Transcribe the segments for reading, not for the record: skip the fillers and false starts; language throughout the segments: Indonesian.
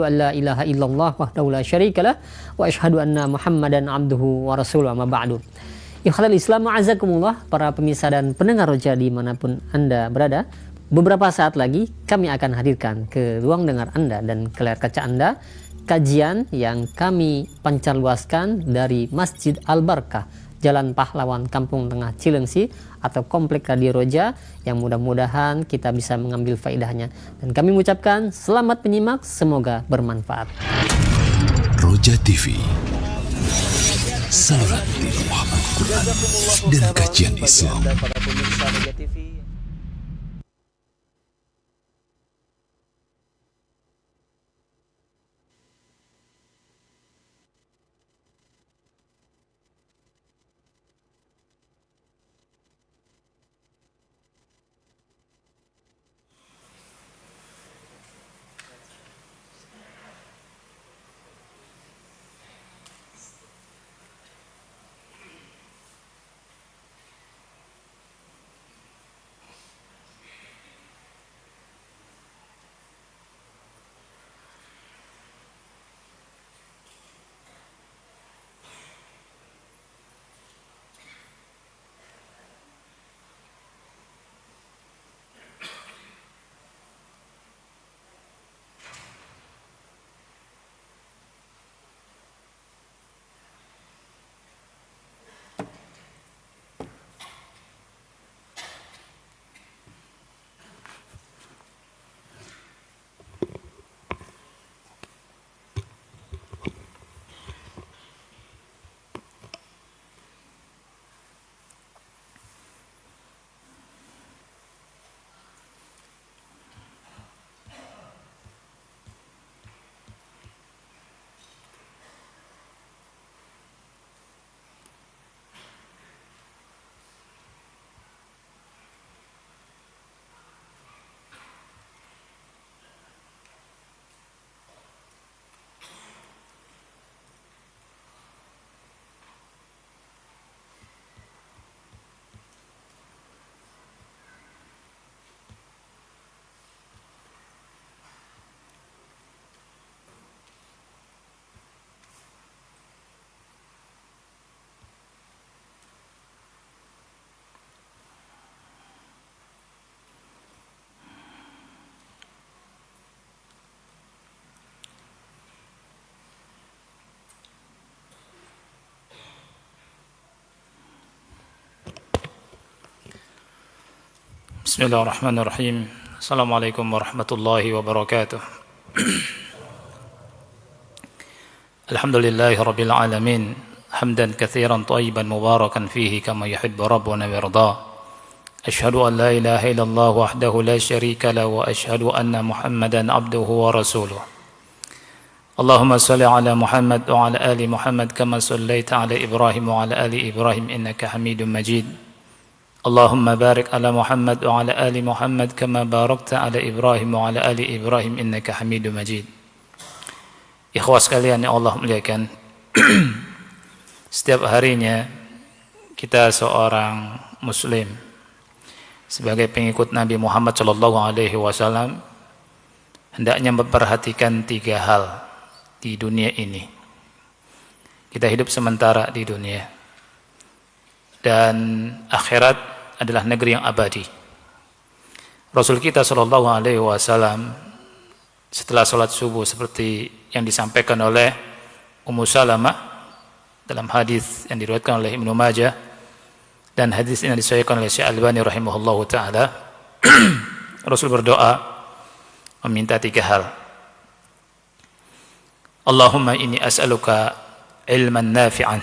an la ilaha illallah wahdahu la syarikalah wa asyhadu anna Muhammadan abduhu wa rasuluhu amma ba'du. Ikhwatal Islam a'azakumullah, para pemirsa dan pendengar Roja dimanapun Anda berada. Beberapa saat lagi kami akan hadirkan ke ruang dengar Anda dan ke layar kaca Anda kajian yang kami pancarluaskan dari Masjid Al-Barkah, Jalan Pahlawan, Kampung Tengah, Cilengsi, atau Komplek Radio Roja, yang mudah-mudahan kita bisa mengambil faedahnya. Dan kami mengucapkan selamat menyimak, semoga bermanfaat. Roja TV, saluran pemahaman Quran dan kajian Islam. Bismillahirrahmanirrahim. Assalamualaikum warahmatullahi wabarakatuh. Alhamdulillahi rabbil alamin, hamdan katsiran thayyiban mubarakan fihi kama yuhibbu rabbuna wa yarda. Asyhadu an la ilaha illallah wahdahu la syarika lahu wa asyhadu anna Muhammadan abduhu wa rasuluh. Allahumma shalli ala Muhammad wa ala ali Muhammad kama shallaita ala Ibrahim wa ala ali Ibrahim innaka Hamidum Majid. Allahumma barik ala Muhammad wa ala ali Muhammad kama barakta ala Ibrahim wa ala ali Ibrahim innaka Hamidum Majid. Ikhwah sekalian yang Allah muliakan, setiap harinya kita seorang muslim sebagai pengikut Nabi Muhammad sallallahu alaihi wasallam hendaknya memperhatikan 3 hal di dunia ini. Kita hidup sementara di dunia, dan akhirat adalah negeri yang abadi. Rasul kita sallallahu alaihi wasallam setelah salat subuh seperti yang disampaikan oleh Ummu Salamah dalam hadis yang diriwayatkan oleh Ibnu Majah, dan hadis ini disahihkan oleh Syekh Albani rahimahullahu taala, Rasul berdoa meminta 3 hal. Allahumma inni as'aluka ilman nafi'an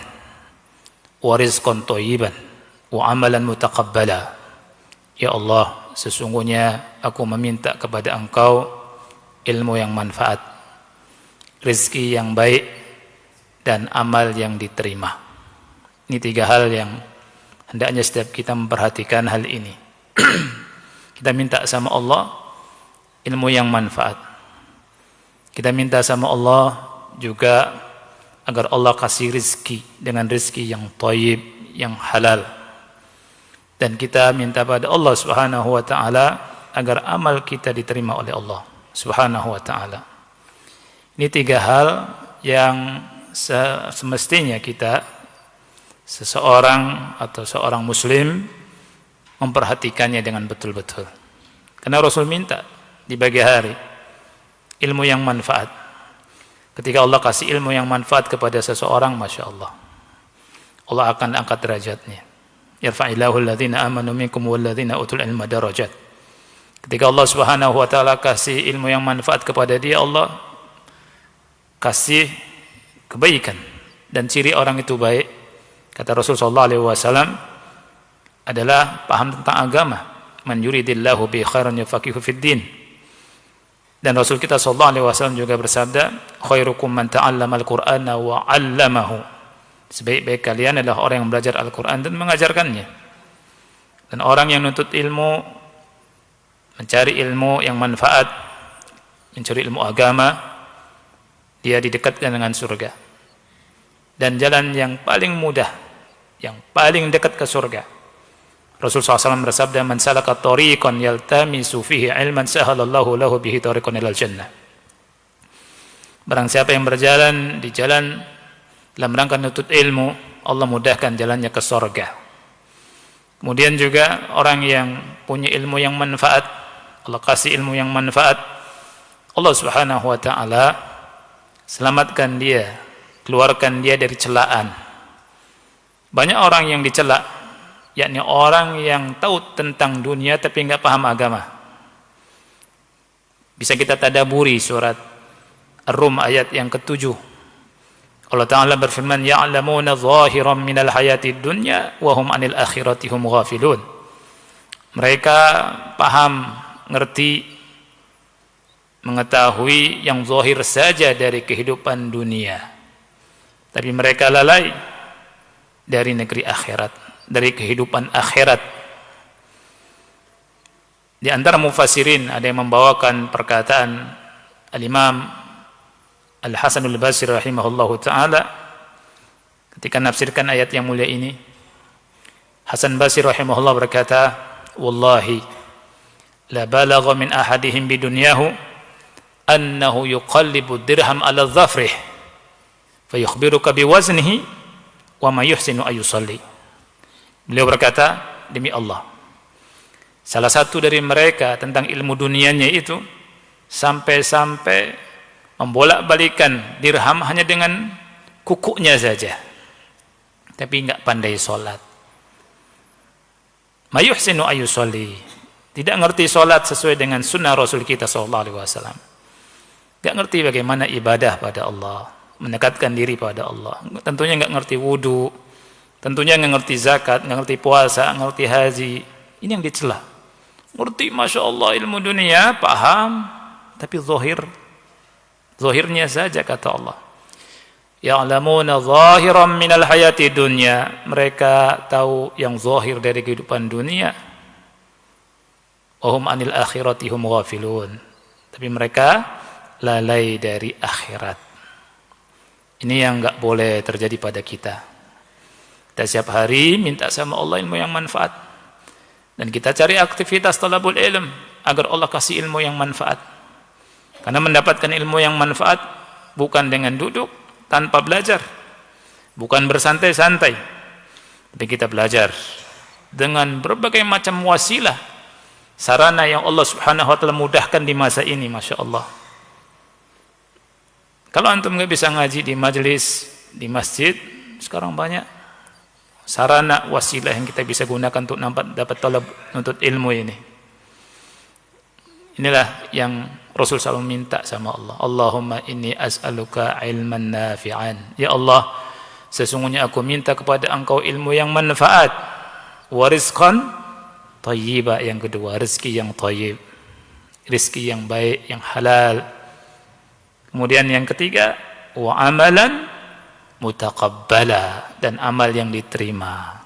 wa rizqan thayyiban wa amalan mutaqabbala. Ya Allah, sesungguhnya aku meminta kepada Engkau ilmu yang manfaat, rezeki yang baik, dan amal yang diterima. Ini 3 hal yang hendaknya setiap kita memperhatikan hal ini. Kita minta sama Allah ilmu yang manfaat. Kita minta sama Allah juga agar Allah kasih rezeki dengan rezeki yang thayyib, yang halal. Dan kita minta pada Allah Subhanahu wa taala agar amal kita diterima oleh Allah Subhanahu wa taala. Ini 3 hal yang semestinya kita, seseorang atau seorang muslim, memperhatikannya dengan betul-betul. Karena Rasul minta di pagi hari ilmu yang manfaat. Ketika Allah kasih ilmu yang manfaat kepada seseorang, Masya Allah, Allah akan angkat derajatnya. Yarfa'illahu alladhina amanu minkum walladhina utul ilma darajat. Ketika Allah Subhanahu wa taala kasih ilmu yang manfaat kepada dia, Allah kasih kebaikan. Dan ciri orang itu baik, kata Rasul sallallahu alaihi wasallam, adalah paham tentang agama. Man yuridillahu bi khairan yufaqihu fid din. Dan Rasul kita sallallahu alaihi wasallam juga bersabda, khairukum man ta'allama al-Qur'ana wa 'allamahu. Sebaik-baik kalian adalah orang yang belajar Al-Qur'an dan mengajarkannya. Dan orang yang menuntut ilmu, mencari ilmu yang manfaat, mencari ilmu agama, dia didekatkan dengan surga. Dan jalan yang paling mudah, yang paling dekat ke surga, Rasulullah SAW bersabda, man salaka tariqan yaltamisu fihi ilman sahalallahu lahu bihi tariqan ilal jannah. Barang siapa yang berjalan di jalan dalam rangka menuntut ilmu, Allah mudahkan jalannya ke surga. Kemudian juga orang yang punya ilmu yang manfaat, Allah kasih ilmu yang manfaat, Allah Subhanahu wa taala selamatkan dia, keluarkan dia dari celaan. Banyak orang yang dicela, yakni orang yang tahu tentang dunia tapi enggak paham agama. Bisa kita tadaburi surat Ar-Rum ayat yang ke-7. Allah Ta'ala berfirman, ya'lamuna zahiran minal hayatid dunya wa hum 'anil akhirati hum ghafilun. Mereka paham, ngerti, mengetahui yang zahir saja dari kehidupan dunia, tapi mereka lalai dari negeri akhirat, dari kehidupan akhirat. Di antara mufassirin ada yang membawakan perkataan Al-Imam Al-Hasanul Basri rahimahullahu ta'ala ketika menafsirkan ayat yang mulia ini. Hasan Basri rahimahullah berkata, wallahi la balagha min ahadihim bidunyahu annahu yuqallibu dirham ala dhafrih fayukhbiruka biwaznihi wa ma yuhsinu ayusalli. Beliau berkata, demi Allah, salah satu dari mereka tentang ilmu dunianya itu sampai-sampai membolak-balikan dirham hanya dengan kukunya saja, tapi enggak pandai sholat. Ma yuhsinu ayusalli, tidak ngerti sholat sesuai dengan sunnah Rasul kita sallallahu alaihi wasallam. Enggak ngerti bagaimana ibadah pada Allah, mendekatkan diri pada Allah. Tentunya enggak ngerti wudu, tentunya enggak ngerti zakat, enggak ngerti puasa, enggak ngerti haji. Ini yang dicela. Ngerti Masya Allah ilmu dunia, paham, tapi zahirnya saja, kata Allah. Ya'lamuna zahiran minal hayati dunya. Mereka tahu yang zahir dari kehidupan dunia. Wa hum 'anil akhirati hum ghafilun. Tapi mereka lalai dari akhirat. Ini yang enggak boleh terjadi pada kita. Kita setiap hari minta sama Allah ilmu yang manfaat. Dan kita cari aktivitas talabul ilm agar Allah kasih ilmu yang manfaat. Karena mendapatkan ilmu yang manfaat bukan dengan duduk tanpa belajar, bukan bersantai-santai, tapi kita belajar dengan berbagai macam wasilah, sarana yang Allah Subhanahu wa taala mudahkan di masa ini, Masya Allah. Kalau antum nggak bisa ngaji di majelis, di masjid, sekarang banyak sarana wasilah yang kita bisa gunakan untuk dapat talab untuk ilmu ini. Inilah yang Rasul SAW minta sama Allah. Allahumma inni as'aluka ilman nafi'an. Ya Allah, sesungguhnya aku minta kepada Engkau ilmu yang manfaat. Wa rizqan thayyiba, yang kedua, rezeki yang thayyib, rezeki yang baik, yang halal. Kemudian yang ketiga, wa amalan mutaqabbala, dan amal yang diterima.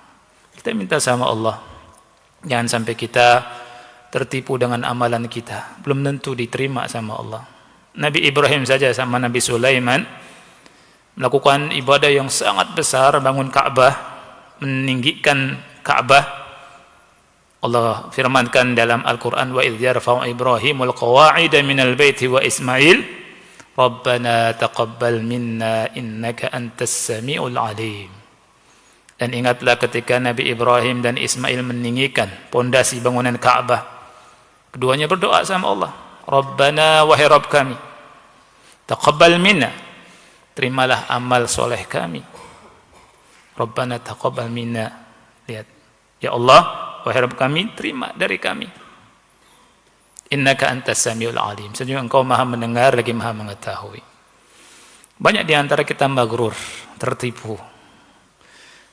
Kita minta sama Allah, jangan sampai kita tertipu dengan amalan kita, belum tentu diterima sama Allah. Nabi Ibrahim saja sama Nabi Sulaiman melakukan ibadah yang sangat besar, bangun Ka'bah, meninggikan Ka'bah. Allah firmankan dalam Al-Quran, wa idh yarfa'u Ibrahimul qawa'ida minal baiti wa Ismail Rabbana taqabbal minna innaka antas samiul alim. Dan ingatlah ketika Nabi Ibrahim dan Ismail meninggikan pondasi bangunan Ka'bah, keduanya berdoa sama Allah, Rabbana wahai Rabb kami, taqabbal minna, terimalah amal soleh kami. Rabbana taqabbal minna, lihat, ya Allah wahai Rabb kami, terima dari kami. Innaka antas samiul alim, sesungguhnya engkau maha mendengar lagi maha mengetahui. Banyak di antara kita maghrur, tertipu,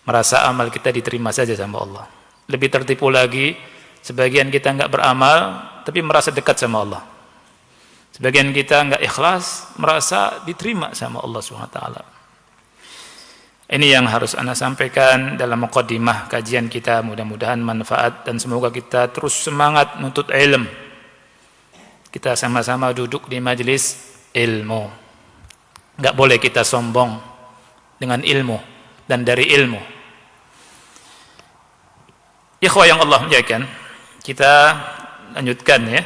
merasa amal kita diterima saja sama Allah. Lebih tertipu lagi, sebagian kita enggak beramal tapi merasa dekat sama Allah. Sebagian kita enggak ikhlas, merasa diterima sama Allah SWT. Ini yang harus Anda sampaikan dalam muqaddimah kajian kita. Mudah-mudahan manfaat dan semoga kita terus semangat nuntut ilmu. Kita sama-sama duduk di majelis ilmu. Enggak boleh kita sombong dengan ilmu dan dari ilmu. Ikhwah yang Allah muliakan, kita lanjutkan ya.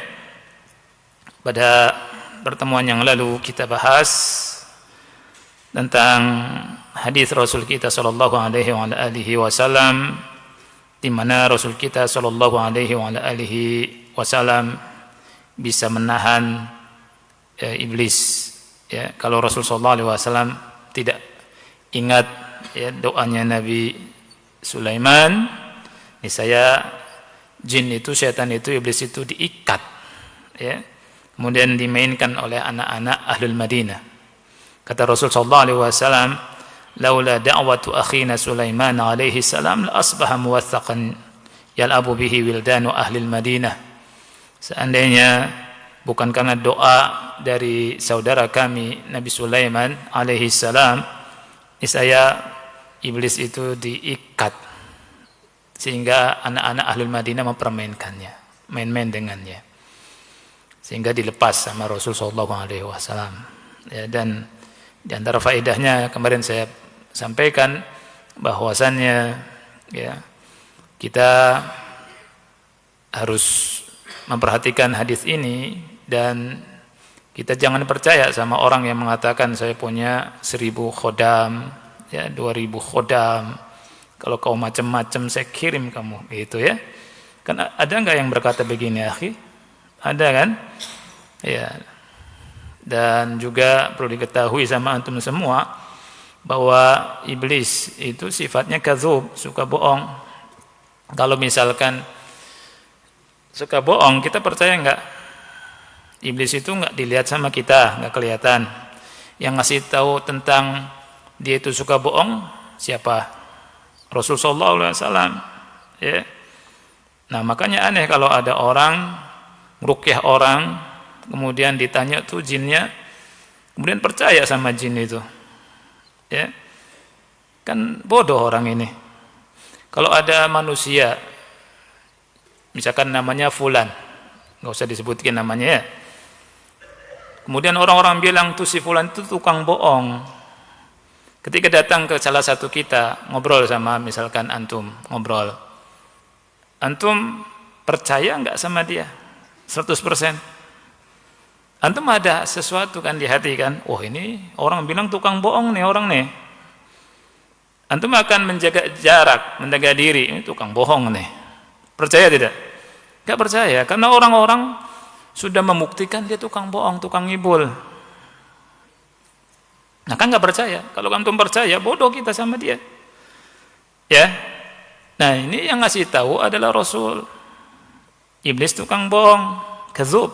Pada pertemuan yang lalu kita bahas tentang hadis Rasul kita sallallahu alaihi wasallam, di mana Rasul kita sallallahu alaihi wasallam bisa menahan iblis ya. Kalau Rasul sallallahu alaihi wasallam tidak ingat ya doanya Nabi Sulaiman, niscaya jin itu, setan itu, iblis itu diikat ya, kemudian dimainkan oleh anak-anak ahlul Madinah. Kata Rasul sallallahu alaihi wasallam, laula da'watu akhina Sulaiman alaihi salam la asbaha muwaththaqan yal'abu bihi wildanu ahlil Madinah. Seandainya bukan karena doa dari saudara kami Nabi Sulaiman alaihi salam, niscaya iblis itu diikat sehingga anak-anak ahlul Madinah mempermainkannya, main-main dengannya, sehingga dilepas sama Rasul sallallahu alaihi wasallam. Ya, dan di antara faedahnya kemarin saya sampaikan bahwasannya ya, kita harus memperhatikan hadis ini dan kita jangan percaya sama orang yang mengatakan saya punya 1000 khodam, ya 2000 khodam. Kalau kau macam-macam saya kirim kamu, gitu ya. Kan ada enggak yang berkata begini, akhi? Ada kan? Ya. Dan juga perlu diketahui sama antum semua bahwa iblis itu sifatnya kadzub, suka bohong. Kalau misalkan suka bohong, kita percaya enggak? Iblis itu enggak dilihat sama kita, enggak kelihatan. Yang ngasih tahu tentang dia itu suka bohong siapa? Rasul sallallahu alaihi wasallam ya. Nah, makanya aneh kalau ada orang meruqyah orang, kemudian ditanya tuh jinnya, kemudian percaya sama jin itu. Ya. Kan bodoh orang ini. Kalau ada manusia misalkan namanya fulan, enggak usah disebutkan namanya ya. Kemudian orang-orang bilang tuh si fulan itu tukang bohong. Ketika datang ke salah satu kita, ngobrol sama misalkan antum, ngobrol. Antum percaya enggak sama dia? 100%. Antum ada sesuatu kan di hati kan? Oh, ini orang bilang tukang bohong nih orang nih. Antum akan menjaga jarak, menjaga diri, ini tukang bohong nih. Percaya tidak? Enggak percaya, karena orang-orang sudah membuktikan dia tukang bohong, tukang ngibul. Nah, kan enggak percaya. Kalau antum percaya, bodoh kita sama dia. Ya. Nah, ini yang ngasih tahu adalah Rasul. Iblis tukang bohong, kadzub.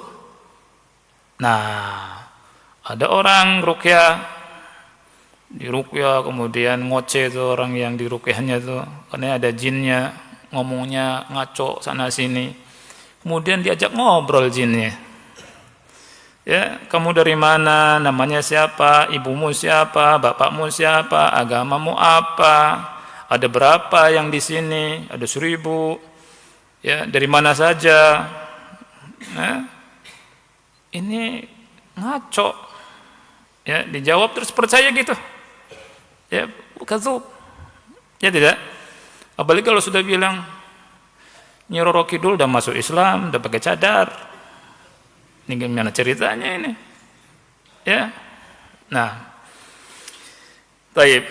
Nah, ada orang ruqyah, di ruqyah kemudian ngoceh itu orang yang di ruqyahnya itu, karena ada jinnya, ngomongnya ngaco sana sini. Kemudian diajak ngobrol jinnya. Ya, kamu dari mana? Namanya siapa? Ibumu siapa? Bapakmu siapa? Agamamu apa? Ada berapa yang di sini? Ada 1000. Ya, dari mana saja? Nah, ini ngaco. Ya, dijawab terus percaya gitu. Ya, kadzub. Ya tidak? Apalagi kalau sudah bilang Nyi Roro Kidul udah masuk Islam, udah pakai cadar. Ini gimana ceritanya ini? Ya. Nah, baik.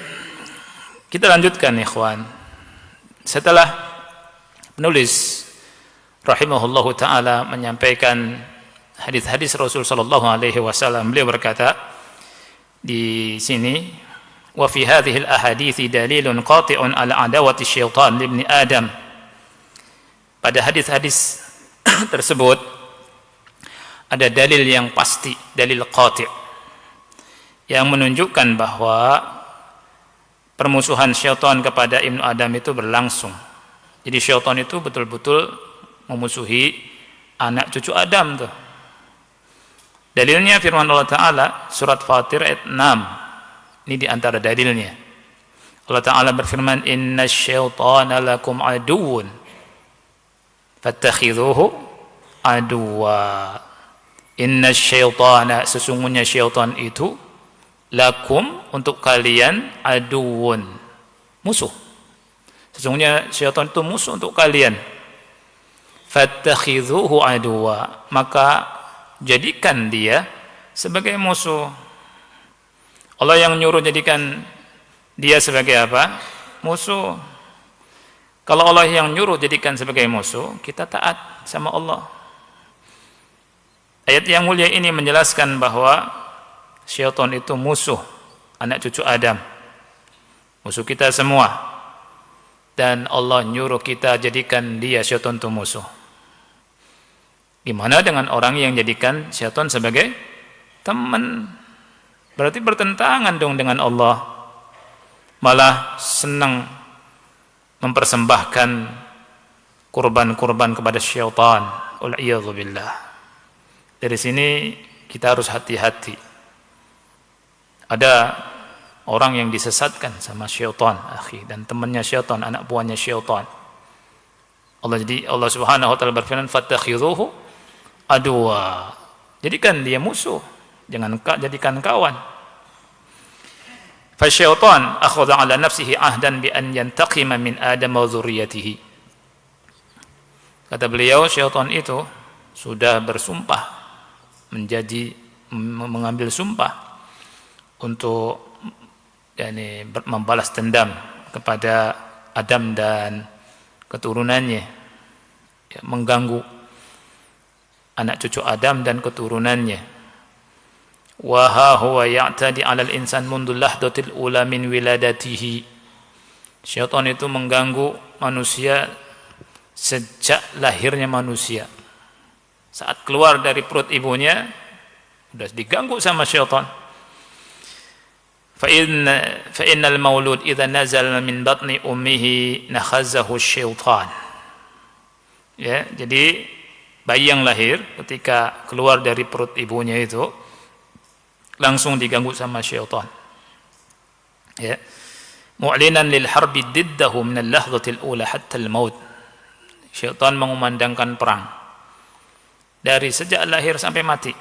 Kita lanjutkan ikhwan. Setelah penulis rahimahullahu taala menyampaikan hadis-hadis Rasul sallallahu alaihi wasallam, beliau berkata di sini, wa fi hadhihi al-ahadithi dalilun qati'un ala adawati syaitan li ibni Adam. Pada hadis-hadis tersebut ada dalil yang pasti, dalil qati' yang menunjukkan bahwa permusuhan syaitan kepada Ibnu Adam itu berlangsung. Jadi syaitan itu betul-betul memusuhi anak cucu Adam tuh. Dalilnya firman Allah Ta'ala surat Fatir ayat 6. Ini diantara dalilnya. Allah Ta'ala berfirman, inna syaitana lakum aduun fattakhidhuhu aduwa. Inna syaitana, sesungguhnya syaitan itu lakum, untuk kalian, aduun, musuh. Sesungguhnya syaitan itu musuh untuk kalian. Fattakhidhuhu aduwa, maka jadikan dia sebagai musuh. Allah yang nyuruh jadikan dia sebagai apa? Musuh. Kalau Allah yang nyuruh jadikan sebagai musuh, kita taat sama Allah. Ayat yang mulia ini menjelaskan bahwa syaitan itu musuh anak cucu Adam, musuh kita semua, dan Allah nyuruh kita jadikan dia, syaitan itu, musuh. Gimana dengan orang yang jadikan syaitan sebagai teman? Berarti bertentangan dong dengan Allah. Malah senang mempersembahkan kurban-kurban kepada syaitan. Wal'iyadzubillah. Dari sini kita harus hati-hati. Ada orang yang disesatkan sama syaitan, akhi, dan temannya syaitan, anak buahnya syaitan. Allah Subhanahu wa taala berfirman, fattakhidhuhu aduwa, jadikan dia musuh, jangan jadikan kawan. Fasyaitan akhadha ala nafsihi ahdan bi an yantaqima min Adam wa dzurriyyatihi. Kata beliau, syaitan itu sudah bersumpah, mengambil sumpah untuk membalas dendam kepada Adam dan keturunannya, ya, mengganggu anak cucu Adam dan keturunannya. Wa ha huwa ya'tadi 'alal insan mundu lahdatil ula min wiladatihi. Syaitan itu mengganggu manusia sejak lahirnya manusia. Saat keluar dari perut ibunya sudah diganggu sama syaitan. Fa innal maulud idza nazala min batni ummihi nakhazahu syaitan. Ya, jadi bayi yang lahir ketika keluar dari perut ibunya itu langsung diganggu sama syaitan. Ya. Mu'linan lil harbi diddahu min al-lahdhatil ula hatta al-maut. Syaitan mengumandangkan perang dari sejak lahir sampai mati.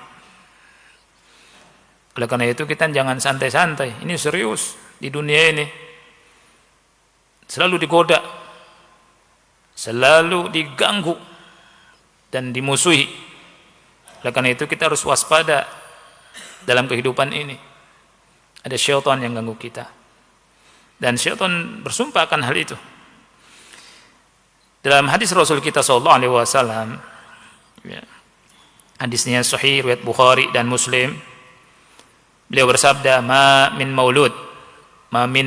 Oleh karena itu kita jangan santai-santai. Ini serius di dunia ini. Selalu digoda, selalu diganggu dan dimusuhi. Oleh karena itu kita harus waspada dalam kehidupan ini. Ada syaitan yang ganggu kita, dan syaitan bersumpah akan hal itu. Dalam hadis Rasul kita SAW, ya, hadisnya sahih riwayat Bukhari dan Muslim, beliau bersabda, ma min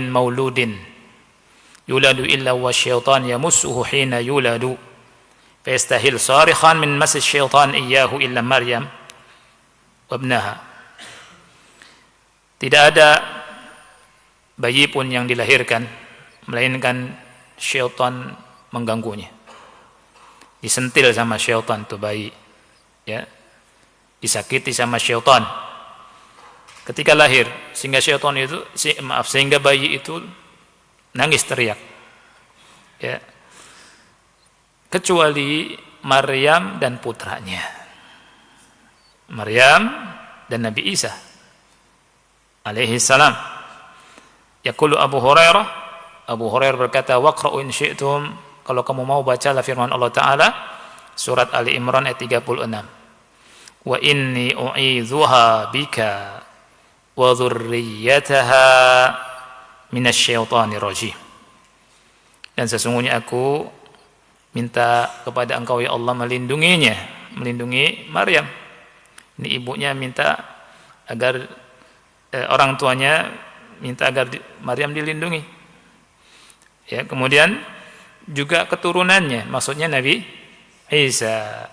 mauludin yuladu illa wa syaitan yamussuhu hina yuladu fayastahil sarikhan min masis syaitan iyyahu illa Maryam wa ibnaha. Tidak ada bayi pun yang dilahirkan melainkan syaitan mengganggunya, disentil sama syaitan tuh bayi, ya, disakiti sama syaitan ketika lahir, sehingga sehingga bayi itu nangis teriak, ya, kecuali Maryam dan putranya, Maryam dan Nabi Isa alaihi salam. Yaqulu Abu Hurairah berkata, waqra'u in syi'tum, kalau kamu mau bacalah firman Allah Ta'ala surat Ali Imran ayat 36. Wa inni u'idzuha bika wa dzurriyyataha minasyaitonir rajim. Dan sesungguhnya aku minta kepada Engkau ya Allah melindunginya, melindungi Maryam. Ini ibunya minta agar orang tuanya minta agar Maryam dilindungi. Ya, kemudian juga keturunannya, maksudnya Nabi Isa,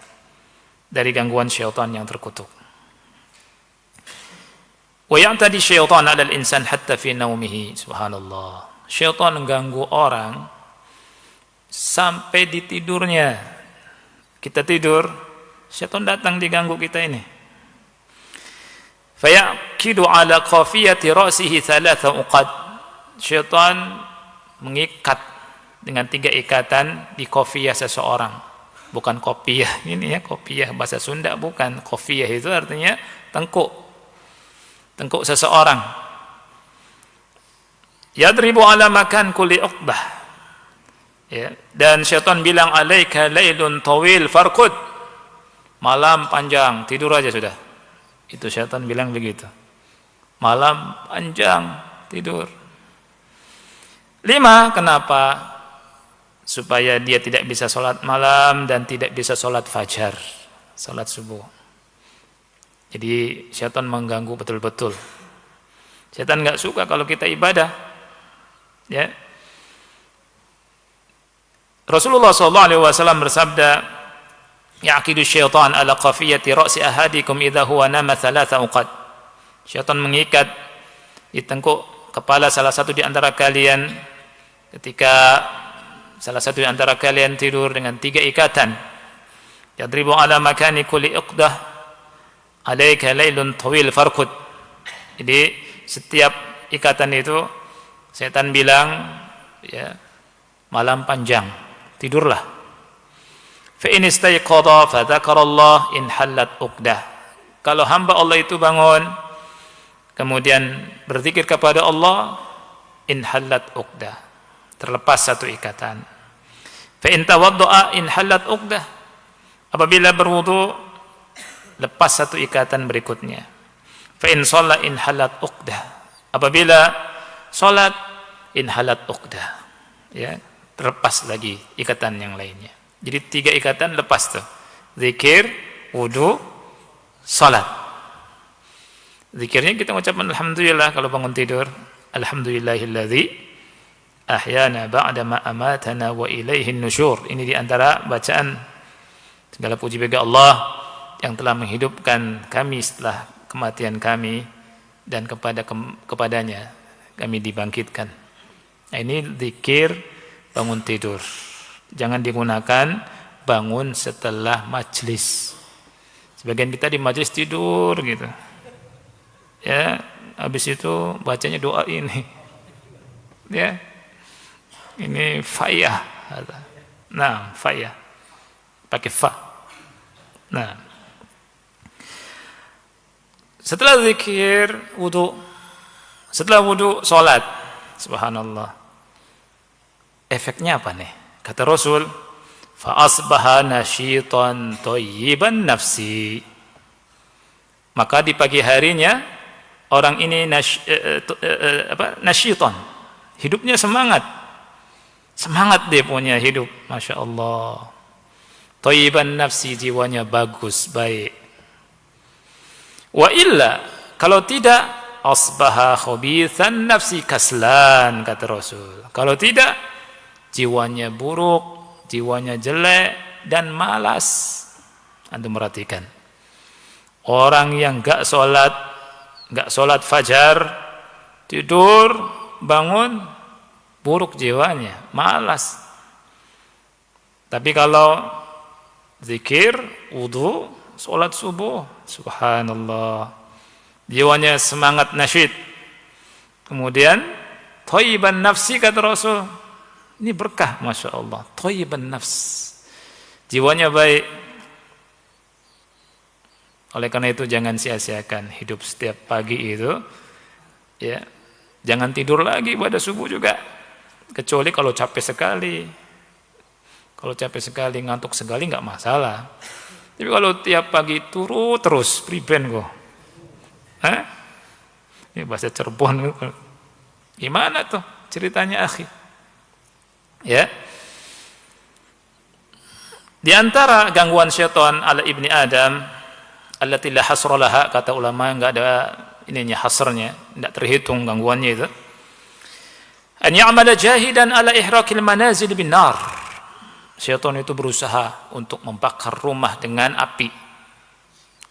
dari gangguan syaitan yang terkutuk. Wa ya'tadi syaitan 'ala al-insan hatta fi naumihi. Subhanallah. Syaitan mengganggu orang sampai di tidurnya. Kita tidur, syaitan datang diganggu kita ini. Fayaqidu 'ala qafiyati ra'sihi thalatha uqad. Syaitan mengikat dengan 3 ikatan di qafiyah seseorang. Bukan kopiah ini ya, kopiah bahasa Sunda bukan. Qafiyah itu artinya tengkuk. Tengkuk seseorang. Yadribu 'ala makan kulli uqbah. Ya, dan syaitan bilang alaika lailun tawil farqud. Malam panjang, tidur aja sudah. Itu syaitan bilang begitu. Malam panjang, tidur. 5, kenapa? Supaya dia tidak bisa sholat malam dan tidak bisa sholat fajar, sholat subuh. Jadi syaitan mengganggu betul-betul. Syaitan nggak suka kalau kita ibadah. Ya. Rasulullah SAW bersabda, "Yaqidu syaitan ala qafiyati ra'si ahadikum idza huwa nama thalatha uqad." Syaitan mengikat di tengkuk kepala salah satu di antara kalian ketika salah satu di antara kalian tidur dengan 3 ikatan. Yadribu ala makani kulli uqdah alaika lailun tawil farqud. Jadi setiap ikatan itu setan bilang ya, malam panjang, tidurlah. Fa in istayqadha fa dzakarallah in hallat uqdah. Kalau hamba Allah itu bangun kemudian berzikir kepada Allah, in hallat uqdah, terlepas satu ikatan. Fa in tawaddaa in hallat uqdah. Apabila berwudu, lepas satu ikatan berikutnya. Fa in shalla in hallat uqdah. Apabila salat in hallat uqdah. Ya, terlepas lagi ikatan yang lainnya. Jadi 3 ikatan lepas tuh. Zikir, wudu, salat. Zikirnya kita mengucapkan alhamdulillah kalau bangun tidur. Alhamdulillahilladzi ahyana ba'da ma amatana wa ilaihin nusyur. Ini di antara bacaan segala puji bagi Allah yang telah menghidupkan kami setelah kematian kami dan kepadanya kami dibangkitkan. Nah, ini zikir bangun tidur. Jangan digunakan bangun setelah majlis. Sebagian kita di majlis tidur gitu. Ya, habis itu bacanya doa ini. Ya. Ini fayah. Nah, fayah. Pakai fa. Nah. Setelah zikir, wudu. Setelah wudu, salat. Subhanallah. Efeknya apa nih? Kata Rasul, fa asbaha nasyitan thayyiban nafsi. Maka di pagi harinya orang ini nasyitan. Hidupnya semangat. Semangat dia punya hidup, Masya Allah. Thayyiban nafsi, jiwanya bagus, baik. Wa illa, kalau tidak, asbaha khabithan nafsi kaslan, kata Rasul. Kalau tidak, jiwanya buruk, jiwanya jelek, dan malas. Antum perhatikan. Orang yang gak sholat fajar, tidur, bangun, buruk jiwanya, malas. Tapi kalau zikir, wudu, sholat subuh, subhanallah, jiwanya semangat nasyid. Kemudian thayyiban nafsi, kata Rasul. Ini berkah, Masya Allah. Thayyiban nafs, jiwanya baik. Oleh karena itu jangan sia-siakan hidup setiap pagi itu. Ya, jangan tidur lagi pada subuh juga. Kecuali kalau capek sekali. Kalau capek sekali, ngantuk sekali nggak masalah. Tapi kalau tiap pagi turu terus, priben kok. Ini bahasa Cirebon. Gimana tuh ceritanya, akhi? Ya. Di antara gangguan syaitan ala ibni Adam allati la hasra laha, kata ulama, enggak ada ininya, hasrnya, enggak terhitung gangguannya itu. An ya'mala jahidan ala ihraqil manazil bin nar. Syaitan itu berusaha untuk membakar rumah dengan api.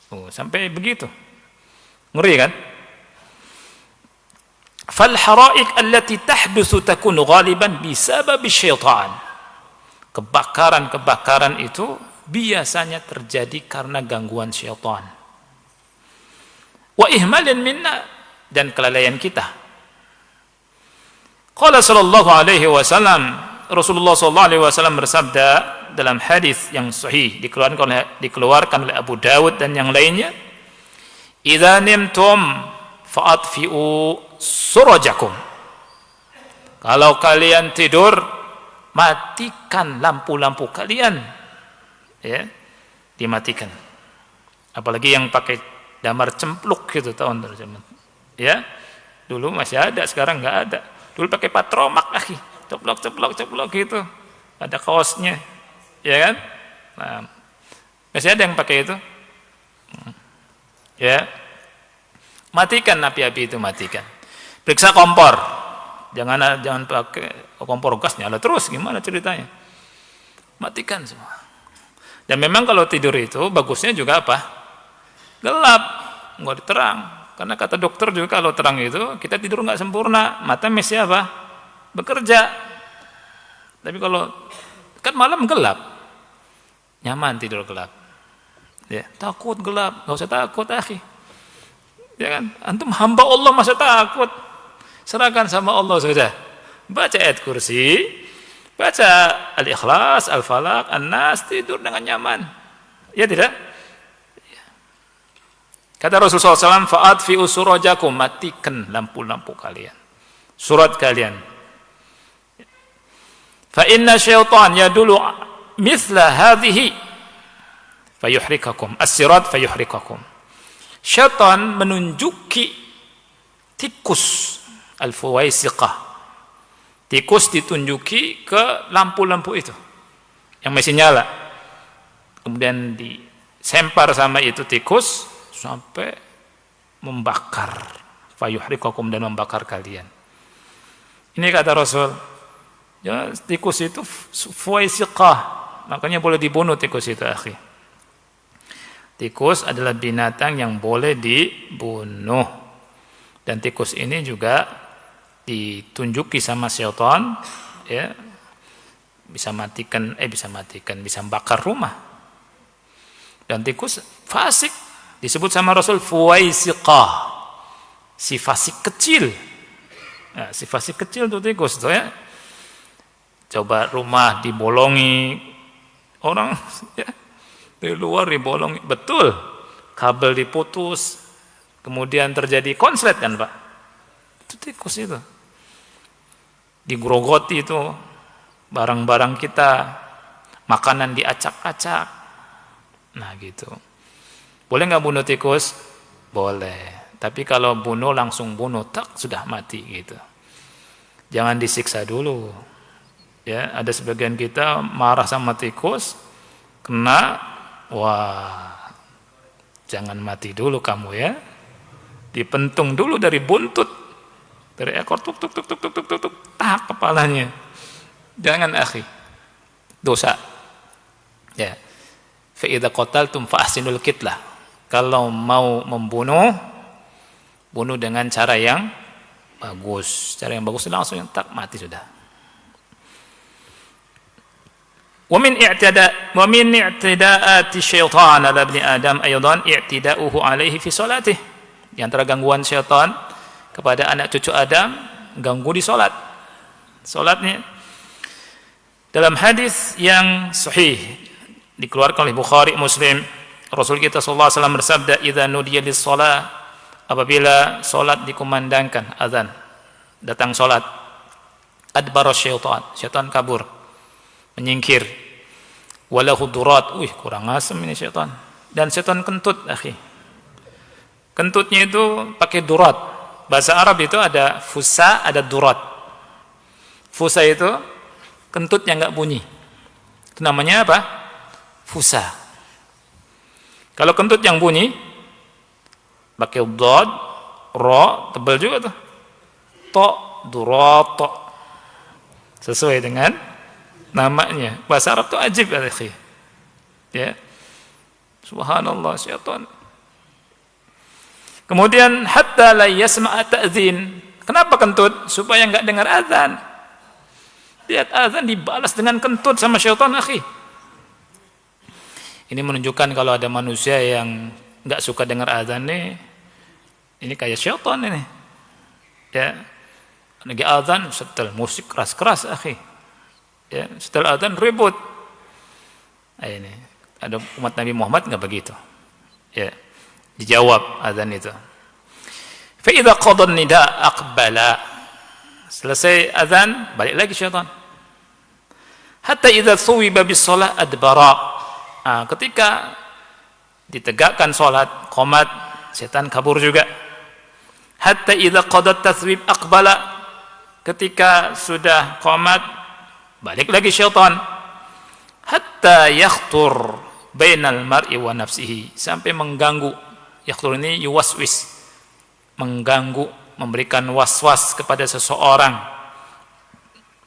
Oh, sampai begitu. Ngeri kan? Fal hara'iq allati tahdutsu takunu ghaliban bisabab syaitan. Kebakaran-kebakaran itu biasanya terjadi karena gangguan syaitan. Wa ihmalin minna, dan kelalaian kita. Qala sallallahu alaihi wasallam, Rasulullah sallallahu alaihi wasallam bersabda dalam hadis yang sahih dikeluarkan oleh Abu Dawud dan yang lainnya, "Idza nimtum fa'atfi'u surajakum." Kalau kalian tidur, matikan lampu-lampu kalian, ya, dimatikan. Apalagi yang pakai damar cempluk gitu, tahun zaman, ya, dulu masih ada, sekarang nggak ada. Dulu pakai patromak, akhi, ceplok gitu, ada kaosnya, ya kan? Nah, masih ada yang pakai itu, ya. Matikan api-api itu, matikan. Periksa kompor. Jangan pakai kompor gas nyala terus, gimana ceritanya? Matikan semua. Dan memang kalau tidur itu bagusnya juga apa? Gelap, nggak terang. Karena kata dokter juga kalau terang itu kita tidur nggak sempurna, mata masih apa? Bekerja. Tapi kalau kan malam gelap, nyaman tidur gelap. Ya, takut gelap, nggak usah takut, akhi. Ya kan? Antum hamba Allah masa takut? Serahkan sama Allah sudah. Baca ayat kursi, baca Al-Ikhlas, Al-Falaq, An-Nas, tidur dengan nyaman. Ya tidak? Kata Rasulullah SAW, "Fa'atfi'u surajakum," matikan lampu-lampu kalian, surat kalian. Fa inna syaitan yadulu mithla hadhihi fayuhrikakum, as-sirat fayuhrikakum. Syaitan menunjuki tikus, al-fuwaisiqah. Tikus ditunjuki ke lampu-lampu itu yang masih nyala. Kemudian disempar sama itu tikus sampai membakar. Fayuhrikakum, dan membakar kalian. Ini kata Rasul. Ya, tikus itu fuwaisiqah. Makanya boleh dibunuh tikus itu, akhi. Tikus adalah binatang yang boleh dibunuh. Dan tikus ini juga ditunjuki sama syaitan, ya, bisa membakar rumah. Dan tikus fasik, disebut sama Rasul fuwaisiqah, si fasik kecil. Nah, si fasik kecil itu tikus tuh, ya. Coba rumah dibolongi orang, ya, dari luar dibolongi, betul, kabel diputus, kemudian terjadi konslet kan, Pak? Itu tikus itu. Digrogoti itu barang-barang kita, makanan diacak-acak. Nah gitu. Boleh nggak bunuh tikus? Boleh. Tapi kalau bunuh langsung bunuh, tak, sudah mati gitu. Jangan disiksa dulu. Ya, ada sebagian kita marah sama tikus, kena, wah, jangan mati dulu kamu ya. Dipentung dulu dari buntut. Dari ekor, tuk, tak, kepalanya. Jangan, akhi. Dosa. Ya. Fa idza qataltum fa ahsinul qitlah. Kalau mau membunuh, bunuh dengan cara yang bagus. Cara yang bagus langsung yang tak, mati sudah. Wa min i'tidaa'ati syaitan ala ibni Adam aidan i'tidaa'uhu alaihi fi salatih. Di antara gangguan syaitan kepada anak cucu Adam, ganggu di salat. Salatnya. Dalam hadis yang sahih dikeluarkan oleh Bukhari, Muslim, Rasul kita sallallahu alaihi wasallam bersabda, "Idza nudiya lis-shalah," apabila salat dikumandangkan azan, datang salat, adbara syaitan, syaitan kabur, menyingkir. Walahu durat, kurang asem ini syaitan. Dan syaitan kentut, akhi. Kentutnya itu pakai durat. Bahasa Arab itu ada fusa, ada durat. Fusa itu kentut yang nggak bunyi. Itu namanya apa? Fusa. Kalau kentut yang bunyi, pakai dod, ro, tebal juga tuh. To, durat, to. Sesuai dengan namanya. Bahasa Arab itu ajib, akhi. Ya. Subhanallah, syaitan. Kemudian hatta la yasma'a ta'zin. Kenapa kentut? Supaya enggak dengar azan. Lihat azan dibalas dengan kentut sama syaitan, akhi. Ini menunjukkan kalau ada manusia yang enggak suka dengar azan nih, ini kayak syaitan ini. Ya. Lagi azan setel musik keras-keras, akhi. Ya, setel azan ribut. Nah, ini ada umat Nabi Muhammad enggak begitu. Ya. Dijawab azan itu. Fa idza qada an-nida aqbala. Selesai azan, balik lagi syaitan. Hatta idza thuwiba bis shalah adbara. Ketika ditegakkan salat, qomat, setan kabur juga. Hatta idza qada at-tathwib aqbala. Ketika sudah qomat, balik lagi syaitan. Hatta yakhtur bainal mar'i wa nafsihi, sampai mengganggu. Yakhtur ini yuwaswis, mengganggu, memberikan was-was kepada seseorang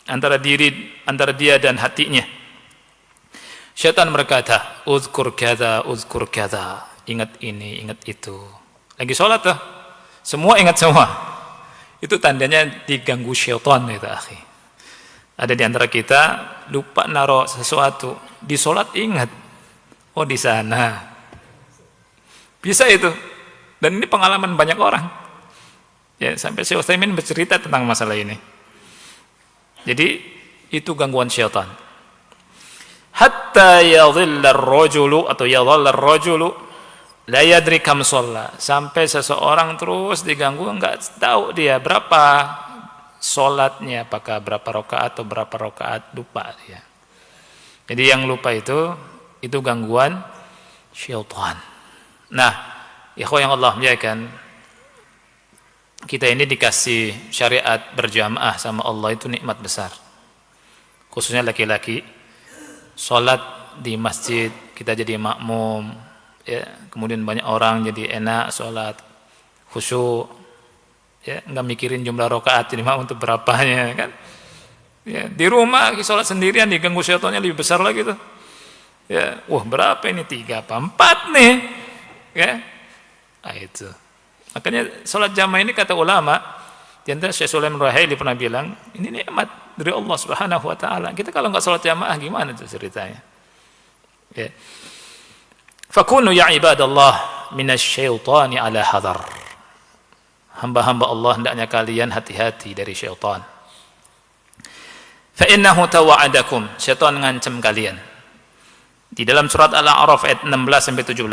antara dia dan hatinya. Syaitan berkata, uzkur kadza, ingat ini, ingat itu. Lagi sholat tuh, semua ingat semua. Itu tandanya diganggu syaitan itu, akhi. Ada di antara kita lupa naruh sesuatu, di sholat ingat, oh di sana. Bisa itu. Dan ini pengalaman banyak orang. Ya, sampai Syekh Utsaimin bercerita tentang masalah ini. Jadi itu gangguan syaitan. Hatta yadhilla ar-rajulu atau yadhalla ar-rajulu la yadri kam shalla. Sampai seseorang terus diganggu, enggak tahu dia berapa salatnya, apakah berapa rakaat atau berapa rakaat, lupa dia. Jadi yang lupa itu gangguan syaitan. Nah, ikhwan yang Allah muliakan, kita ini dikasih syariat berjamaah sama Allah, itu nikmat besar. Khususnya laki-laki, sholat di masjid, kita jadi makmum, ya, kemudian banyak orang jadi enak sholat, khusyuk, ya, nggak mikirin jumlah rakaat, jadi makmum untuk berapanya, kan? Ya, di rumah sholat sendirian diganggu syaitannya lebih besar lagi tuh. Ya, wah berapa ini, 3 apa 4 nih? Ya, itu. Makanya sholat jamaah ini kata ulama, di antara Syekh Sulaiman Ruhaili pernah bilang, ini nikmat dari Allah Subhanahu wa taala. Kita kalau enggak sholat jamaah gimana tuh ceritanya? Ya. Fakunu ya ibadallah minasyaitani ala hadar. Hamba-hamba Allah, hendaknya kalian hati-hati dari syaitan. Fa innahu tawa'adakum, syaitan ngancam kalian. Di dalam surat Al-A'raf ayat 16 sampai 17,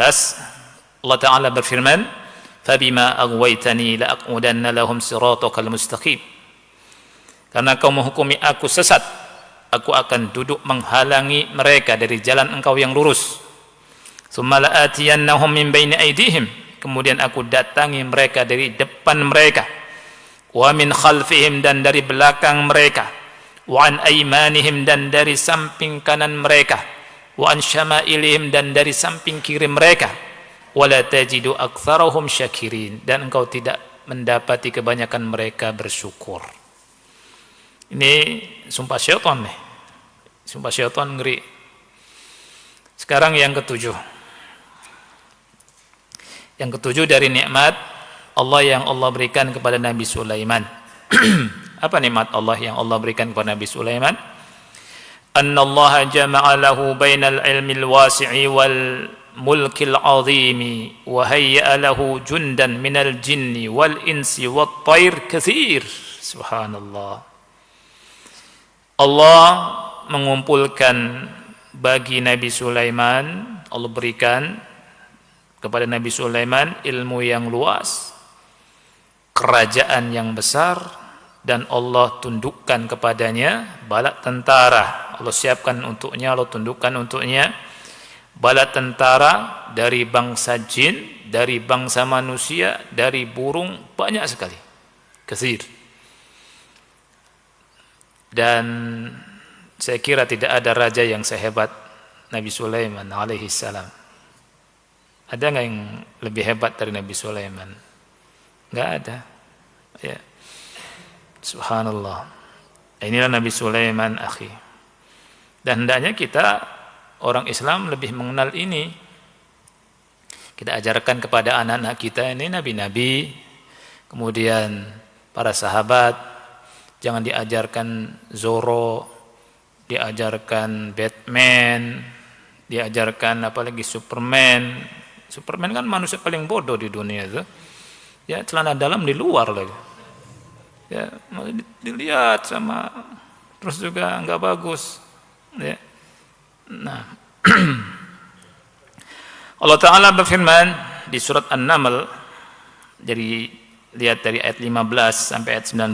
Allah Ta'ala berfirman, فَبِمَا أَغْوَيْتَنِي لَأَقْعُدَنَّ لَهُمْ صِرَاطَكَ الْمُسْتَقِيمَ. Karena kau menghukumi aku sesat, aku akan duduk menghalangi mereka dari jalan engkau yang lurus. ثُمَّ لَآتِيَنَّهُمْ مِنْ بَيْنِ أَيْدِيهِمْ. Kemudian aku datangi mereka dari depan mereka. وَمِنْ خَلْفِهِمْ, dan dari belakang mereka. وَعَنْ أَيْمَانِهِمْ, dan dari samping kanan mereka. وَعَنْ شَمَائِلِهِمْ, dan dari samping kiri mereka. Wala tajidu aktsarahum syakirin, dan engkau tidak mendapati kebanyakan mereka bersyukur. Ini sumpah syaitan nih. Sumpah syaitan ngeri. Sekarang yang ketujuh. Yang ketujuh dari nikmat Allah yang Allah berikan kepada Nabi Sulaiman. Apa nikmat Allah yang Allah berikan kepada Nabi Sulaiman? Annallaha jama'a lahu bainal ilmil wasi'i wal mulkil azimi wa hayya lahu jundan minal jinni wal insi wat thair katsir. Subhanallah. Allah mengumpulkan bagi Nabi Sulaiman, Allah berikan kepada Nabi Sulaiman ilmu yang luas, kerajaan yang besar, dan Allah tundukkan kepadanya bala tentara. Allah siapkan untuknya, Allah tundukkan untuknya bala tentara dari bangsa jin, dari bangsa manusia, dari burung, banyak sekali. katsir. Dan saya kira tidak ada raja yang sehebat Nabi Sulaiman alaihi salam. Ada nggak yang lebih hebat dari Nabi Sulaiman? Nggak ada. Ya. Subhanallah. Inilah Nabi Sulaiman, akhi. Dan hendaknya kita orang Islam lebih mengenal ini. Kita ajarkan kepada anak-anak kita ini nabi-nabi, kemudian para sahabat. Jangan diajarkan Zorro, diajarkan Batman, diajarkan apalagi Superman. Superman kan manusia paling bodoh di dunia itu. Ya, celana dalam di luar lagi. Ya, dilihat sama, terus juga enggak bagus. Ya. Nah, Allah Ta'ala berfirman di surat An-Naml, lihat dari ayat 15 sampai ayat 19.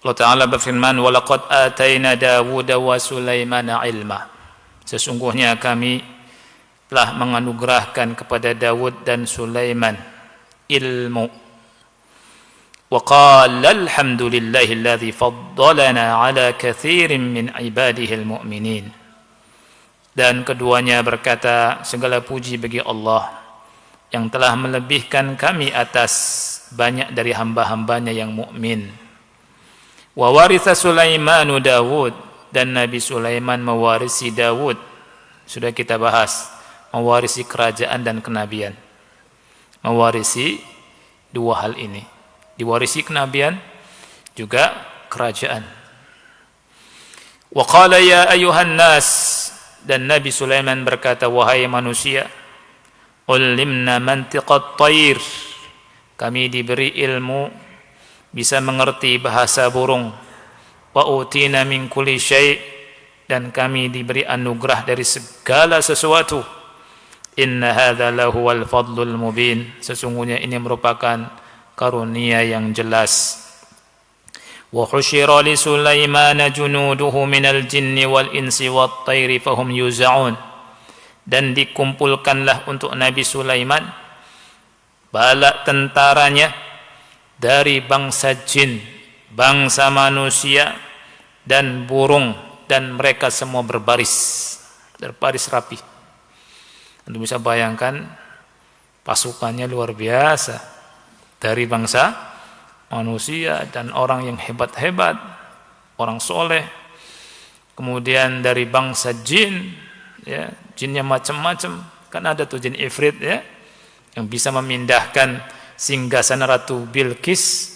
Allah Ta'ala berfirman, وَلَقَدْ آتَيْنَا دَاوُودَ وَسُلَيْمَانَ عِلْمًا. Sesungguhnya kami telah menganugerahkan kepada Daud dan Sulaiman ilmu. وَقَالَ الْحَمْدُ لِلَّهِ الَّذِي فَضَّلَنَا عَلَى كَثِيرٍ مِّنْ عِبَادِهِ الْمُؤْمِنِينَ. Dan keduanya berkata, segala puji bagi Allah yang telah melebihkan kami atas banyak dari hamba-hambanya yang mukmin. Wa waritha Sulaimanu Dawud, dan Nabi Sulaiman mewarisi Dawud. Sudah kita bahas, mewarisi kerajaan dan kenabian. Mewarisi dua hal ini. Diwarisi kenabian juga kerajaan. Wa qala ya ayuhan nas, dan Nabi Sulaiman berkata, wahai manusia, ulimna mantiqat tayr, kami diberi ilmu bisa mengerti bahasa burung. Wa utina min kulli syai', dan kami diberi anugerah dari segala sesuatu. Inna hadza lahuwal fadlul mubin, sesungguhnya ini merupakan karunia yang jelas. Wa husyira li Sulaimana junuduhu minal jinni wal insi wat tayri fahum yuza'un, dan dikumpulkanlah untuk Nabi Sulaiman bala tentaranya dari bangsa jin, bangsa manusia, dan burung, dan mereka semua berbaris rapi. Anda bisa bayangkan pasukannya luar biasa, dari bangsa manusia dan orang yang hebat-hebat, orang soleh, kemudian dari bangsa jin, ya, jinnya macam-macam, kan ada tuh jin ifrit, ya, yang bisa memindahkan singgasana Ratu Bilqis.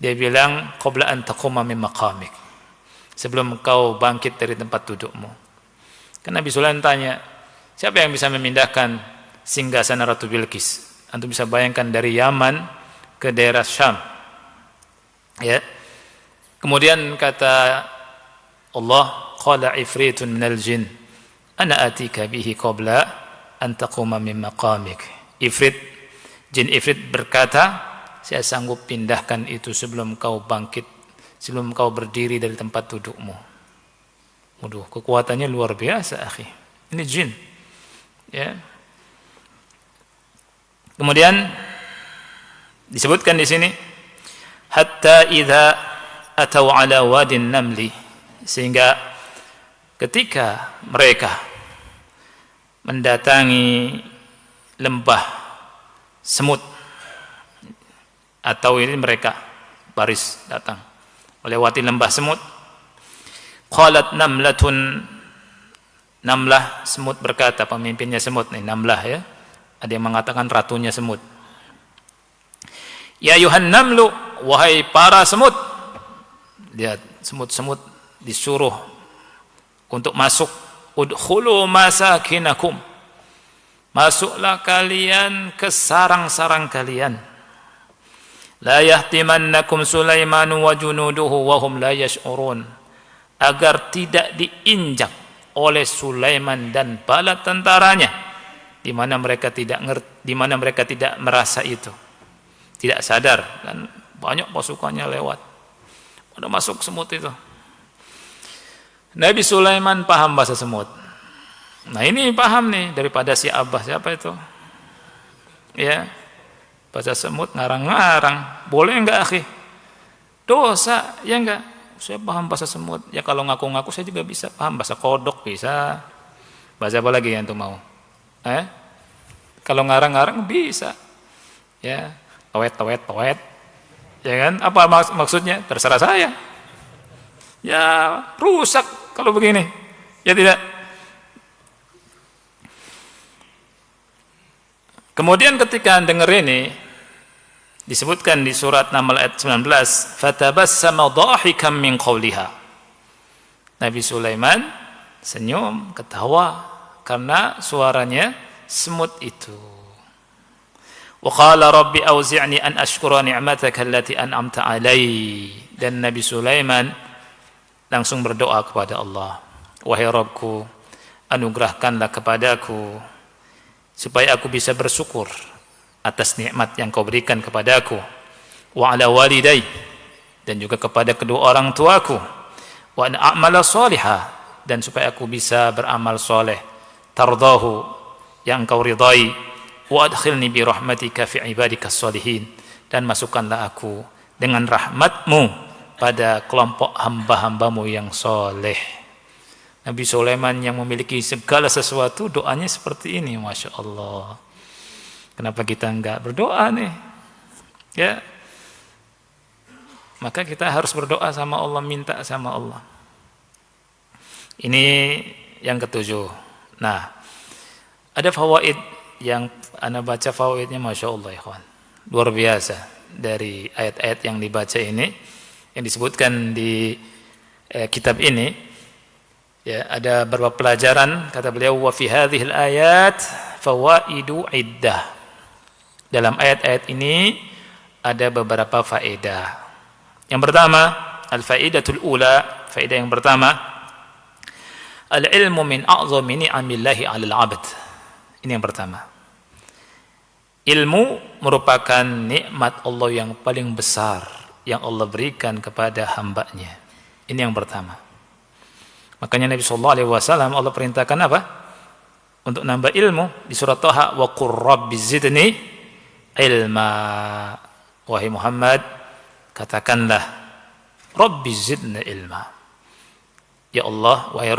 Dia bilang, qabla an taquma min maqamik, sebelum engkau bangkit dari tempat dudukmu. Kan Nabi Sulaiman tanya, siapa yang bisa memindahkan singgasana Ratu Bilqis? Antum bisa bayangkan dari Yaman ke daerah Syam. Ya. Kemudian kata Allah, qala ifritun minal jin ana atika bihi qabla an taquma min maqamik. Jin ifrit berkata, saya sanggup pindahkan itu sebelum kau bangkit, sebelum kau berdiri dari tempat dudukmu. Waduh, kekuatannya luar biasa, akhi. Ini jin. Ya. Kemudian disebutkan di sini, hatta idza atau ala wadin namli, sehingga ketika mereka mendatangi lembah semut, atau ini mereka baris datang melewati lembah semut. Qalat namlatun, namlah semut berkata, pemimpinnya semut nih, namlah, ya, ada yang mengatakan ratunya semut. Ya ayuhan namlu, wahai para semut. Lihat, semut-semut disuruh untuk masuk. Udkhulu masakinakum, masuklah kalian ke sarang-sarang kalian. La yahtimannakum Sulaimanu wa junuduhu wa hum la yash'urun, agar tidak diinjak oleh Sulaiman dan bala tentaranya, di mana mereka tidak merasa itu, tidak sadar, dan banyak pasukannya lewat, pada masuk semut itu. Nabi Sulaiman paham bahasa semut. Nah ini paham nih daripada si Abah, siapa itu? Ya, Bahasa semut ngarang-ngarang. Boleh enggak, akhi? Dosa, ya enggak? Saya paham bahasa semut. Ya kalau ngaku-ngaku saya juga bisa paham. Bahasa kodok bisa. Bahasa apa lagi yang tuh mau? Kalau ngarang-ngarang bisa. Ya, towet. Ya kan? Apa maksudnya? Terserah saya. Ya, rusak kalau begini. Ya tidak? Kemudian ketika dengar ini disebutkan di surat Naml ayat 19, fatabassama dhahikan min qawliha. Nabi Sulaiman senyum, ketawa karena suaranya semut itu. Wa qala rabbi auzi'ni an ashkura ni'mataka allati an'amta 'alai. Dan Nabi Sulaiman langsung berdoa kepada Allah, wahai Rabbku, anugerahkanlah kepadaku supaya aku bisa bersyukur atas nikmat yang kau berikan kepadaku, wa ala walidai, dan juga kepada kedua orang tuaku, wa an a'mala salihah, dan supaya aku bisa beramal soleh, tardahu, yang engkau ridai, wa adkhilni bi rahmatika fi ibadikas sholihin, dan masukkanlah aku dengan rahmatmu pada kelompok hamba-hambamu yang soleh. Nabi Sulaiman yang memiliki segala sesuatu, doanya seperti ini, Masya Allah. Kenapa kita enggak berdoa nih? Ya, maka kita harus berdoa sama Allah, minta sama Allah. Ini yang ketujuh. Nah, ada fawaid yang ana baca fawaidnya, Masya Allah, ikhwan. Luar biasa dari ayat-ayat yang dibaca ini, yang disebutkan di kitab ini. Ya, ada beberapa pelajaran, kata beliau, wa fi hadhil ayat fawaidu iddah. Dalam ayat-ayat ini ada beberapa faedah. Yang pertama, al-faidatul ula, faedah yang pertama, al-ilmu min a'zami ni'amillahi 'alal 'abd. Ini yang pertama. Ilmu merupakan nikmat Allah yang paling besar yang Allah berikan kepada hambanya. Ini yang pertama. Makanya Nabi SAW Allah perintahkan apa? Untuk nambah ilmu di surat Thaha, wa qur rabbi zidni ilma. Wahai Muhammad, katakanlah, Rabbi zidni ilma. Ya Allah, wahai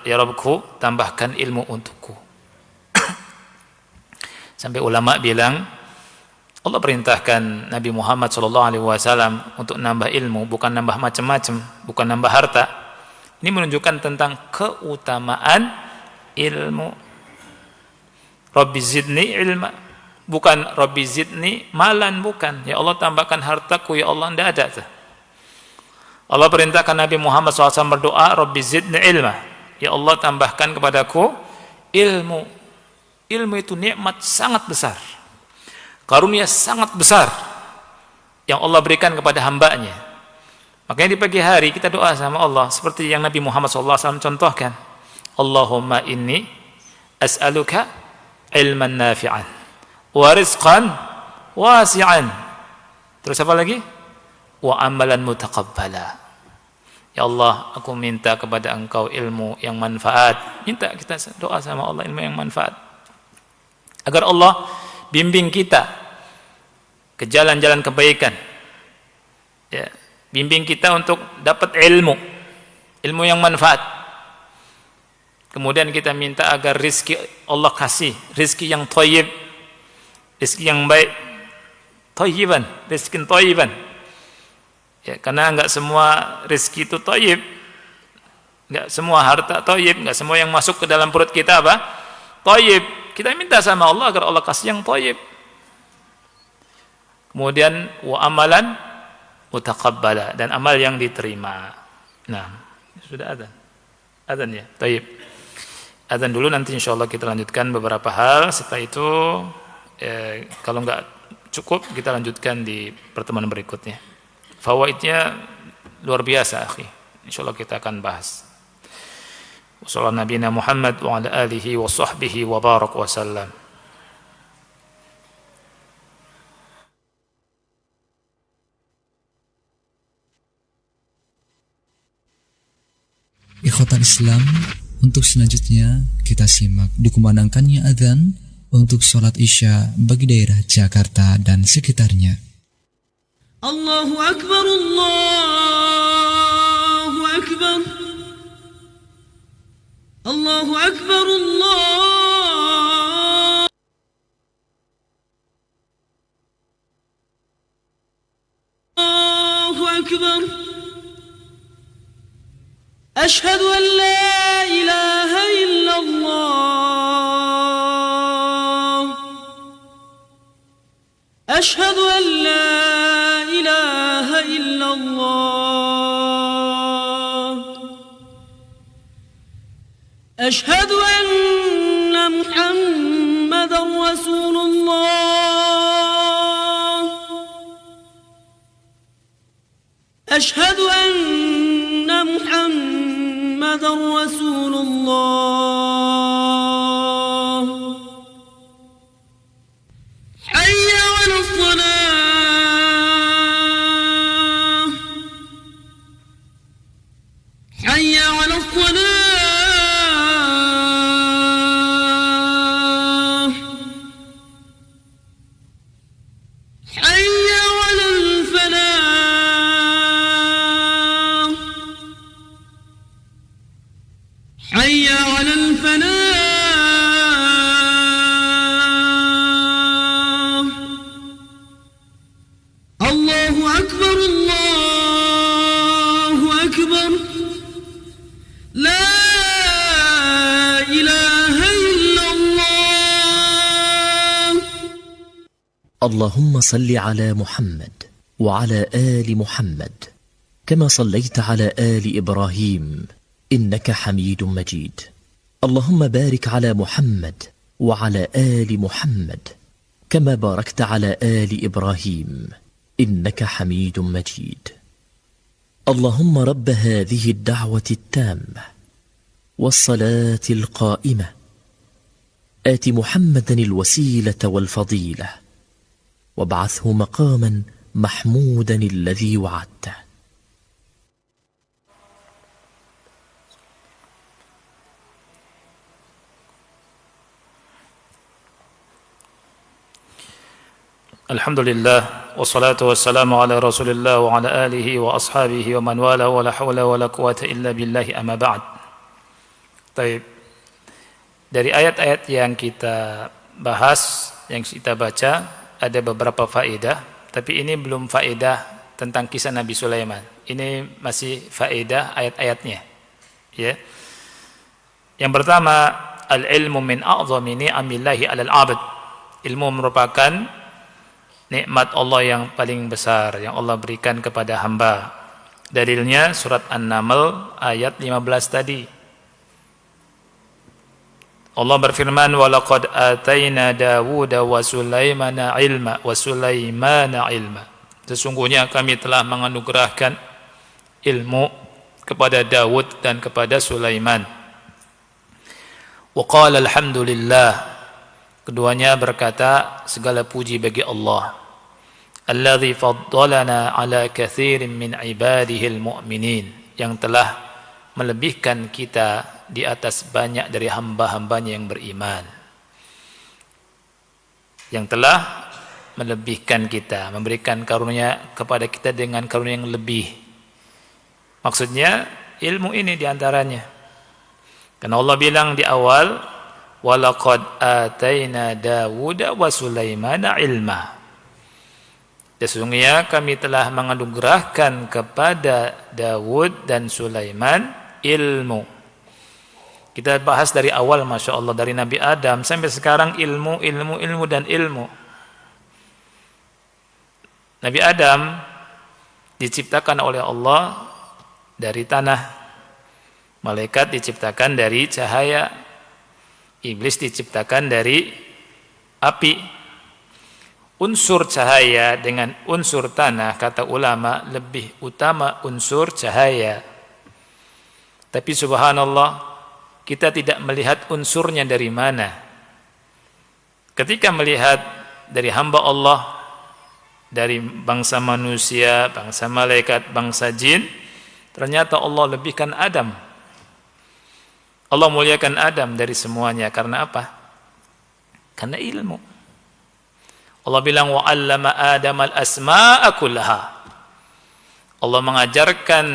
ya Rabbku, tambahkan ilmu untukku. Sampai ulama bilang, Allah perintahkan Nabi Muhammad SAW untuk nambah ilmu, bukan nambah macam-macam, bukan nambah harta. Ini menunjukkan tentang keutamaan ilmu. Rabbi zidni ilma, bukan Rabbi zidni malan, bukan. Ya Allah, tambahkan hartaku, ya Allah, tidak ada tuh. Allah perintahkan Nabi Muhammad SAW berdoa, Rabbi zidni ilma, ya Allah, tambahkan kepadaku ilmu. Ilmu itu nikmat sangat besar, karunia sangat besar yang Allah berikan kepada hambanya. Makanya di pagi hari kita doa sama Allah seperti yang Nabi Muhammad SAW contohkan. Allahumma inni as'aluka ilman nafi'an wa rizqan wasi'an. Terus apa lagi? Wa amalan mutaqabbala. Ya Allah, aku minta kepada Engkau ilmu yang manfaat. Minta kita doa sama Allah ilmu yang manfaat, agar Allah bimbing kita ke jalan-jalan kebaikan. Ya, bimbing kita untuk dapat ilmu yang manfaat. Kemudian kita minta agar rizki Allah kasih rizki yang thayyib, rizki yang baik, thayyiban, rizki thayyiban. Ya, karena enggak semua rizki itu thayyib, enggak semua harta thayyib, enggak semua yang masuk ke dalam perut kita apa? Thayyib. Kita minta sama Allah agar Allah kasih yang thayyib. Kemudian wa amalan mutaqabbala, dan amal yang diterima. Nah, sudah adzan ya. Baik. Adzan dulu, nanti insyaallah kita lanjutkan beberapa hal. Setelah itu kalau enggak cukup kita lanjutkan di pertemuan berikutnya. Fawaidnya luar biasa, akhi. Insyaallah kita akan bahas. Wassallallahu nabiyana Muhammad wa ala alihi wa sahbihi wa barak wa sallam. Ikhwatal Islam, untuk selanjutnya kita simak dikumandangkannya adzan untuk sholat Isya bagi daerah Jakarta dan sekitarnya. Allahu Akbar, Allahu Akbar, Allahu Akbar, Allahu Akbar. Ashhadu an la ilaha illallah. Ashhadu an la ilaha illallah. Ashhadu anna Muhammadan Rasulullah. Ashhadu anna Muhammadan Rasulullah. Hayya 'alas salah. Hayya 'alas salah. Hayya 'alal falah. حي على الفلاح. الله أكبر، الله أكبر، لا إله إلا الله. اللهم صل على محمد وعلى آل محمد كما صليت على آل إبراهيم إنك حميد مجيد. اللهم بارك على محمد وعلى آل محمد كما باركت على آل إبراهيم إنك حميد مجيد. اللهم رب هذه الدعوة التامة والصلاة القائمة آت محمدا الوسيلة والفضيلة وابعثه مقاما محمودا الذي وعدته. Alhamdulillah, wassalatu wassalamu ala rasulillah wa ala alihi wa ashabihi wa man wala wa la hawla wa la quwata illa billahi amma ba'd. Baik. Dari ayat-ayat yang kita bahas, yang kita baca, ada beberapa faedah, tapi ini belum faedah tentang kisah Nabi Sulaiman. Ini masih faedah ayat-ayatnya. Ya. Yang pertama, al-ilmu min a'zami ni'amillahi 'alal 'abd. Ilmu merupakan nikmat Allah yang paling besar yang Allah berikan kepada hamba. Dalilnya surat An-Naml ayat 15 tadi. Allah berfirman, "Walaqad ataina Dawuda wa Sulaimana ilma wa Sulaimana ilma." Sesungguhnya kami telah menganugerahkan ilmu kepada Dawud dan kepada Sulaiman. Wa qala alhamdulillah. Keduanya berkata, segala puji bagi Allah. Alladzi faddalana ala katsirin min ibadihil mu'minin. Yang telah melebihkan kita di atas banyak dari hamba-hambanya yang beriman. Yang telah melebihkan kita, memberikan karunia kepada kita dengan karunia yang lebih. Maksudnya ilmu ini diantaranya. Karena Allah bilang di awal, walaqad ataina Dawuda wa Sulaimana ilma. Sesungguhnya kami telah menganugerahkan kepada Dawud dan Sulaiman ilmu. Kita bahas dari awal, Masya Allah, dari Nabi Adam sampai sekarang ilmu dan ilmu. Nabi Adam diciptakan oleh Allah dari tanah. Malaikat diciptakan dari cahaya. Iblis diciptakan dari api. Unsur cahaya dengan unsur tanah, kata ulama, lebih utama unsur cahaya. Tapi subhanallah, kita tidak melihat unsurnya dari mana. Ketika melihat dari hamba Allah, dari bangsa manusia, bangsa malaikat, bangsa jin, ternyata Allah lebihkan Adam. Allah muliakan Adam dari semuanya. Karena apa? Karena ilmu. Allah bilang wa 'allama Adam al-asma'a kullaha. Allah mengajarkan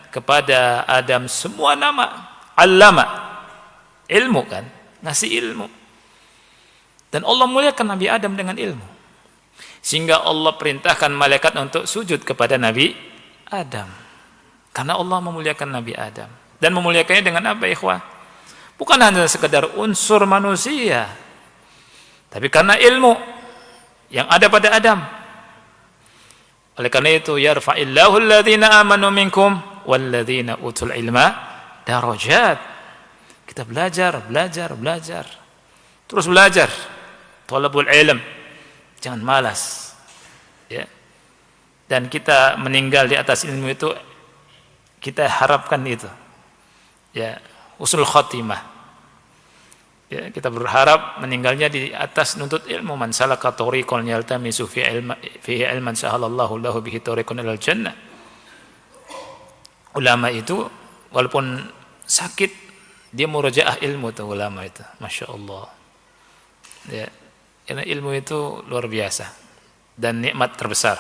kepada Adam semua nama. 'Allama, ilmu kan, ngasih ilmu. Dan Allah muliakan Nabi Adam dengan ilmu. Sehingga Allah perintahkan malaikat untuk sujud kepada Nabi Adam. Karena Allah memuliakan Nabi Adam. Dan memuliakannya dengan apa, ikhwah? Bukan hanya sekedar unsur manusia, tapi karena ilmu yang ada pada Adam. Oleh karena itu, yarfa'illahu alladhina amanu minkum walladhina utul ilma darajat. Kita belajar. Terus belajar. Thalabul ilm. Jangan malas. Ya. Dan kita meninggal di atas ilmu itu, kita harapkan itu. Ya, husnul khatimah. Ya, kita berharap meninggalnya di atas nuntut ilmu. Man salaka tariqan yaltamisu fihi ilman sahalallahu lahu bihi tariqan ilal jannah. Ulama itu walaupun sakit, dia murajaah ilmu tuh ulama itu. Masya Allah. Ya, karena ilmu itu luar biasa dan nikmat terbesar.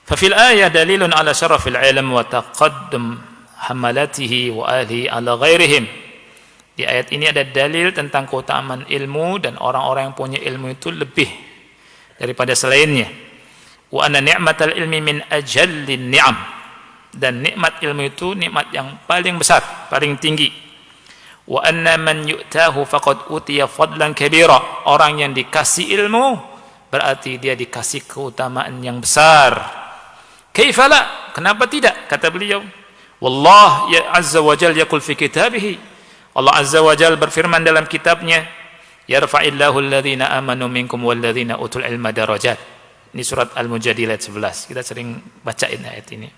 Fa fil ayah dalilun ala syarafil ilm wa taqaddum hamalatihi wa ahli ala ghairihim. Di ayat ini ada dalil tentang keutamaan ilmu dan orang-orang yang punya ilmu itu lebih daripada selainnya. Wa anna ni'matal ilmi min ajallin ni'am. Dan nikmat ilmu itu nikmat yang paling besar, paling tinggi. Wa anna man yu'tahu faqad utiya fadlan kabira. Orang yang dikasih ilmu berarti dia dikasih keutamaan yang besar. Kaifala? Kenapa tidak? Kata beliau, wallah ya azza wa jalla yaqul fi kitabih. Allah azza wa jalla berfirman dalam kitabnya, yarfa'illahu alladhina amanu minkum walladhina utul ilma darajat. Ini surat Al-Mujadilah 11. Kita sering bacain ayat ini.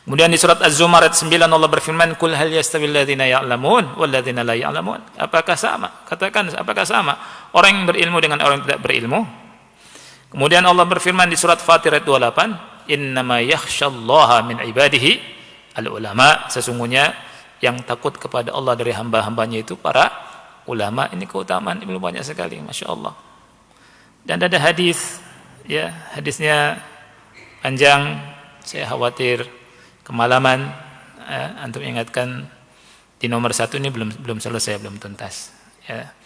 Kemudian di surat Az-Zumar ayat 9 Allah berfirman, "Qul hal yastawil ladzina ya'lamun wal ladzina la ya'lamun?" Apakah sama? Katakan, apakah sama orang yang berilmu dengan orang yang tidak berilmu? Kemudian Allah berfirman di surat Fatir ayat 28, "Innama yakhsyallaha min ibadihi al-ulama." Sesungguhnya yang takut kepada Allah dari hamba-hambanya itu para ulama. Ini keutamaan ilmu banyak sekali, Masya Allah. Dan ada hadis, ya, hadisnya panjang, saya khawatir kemalaman. Antum ingatkan di nomor 1 ini belum selesai, belum tuntas. Ya,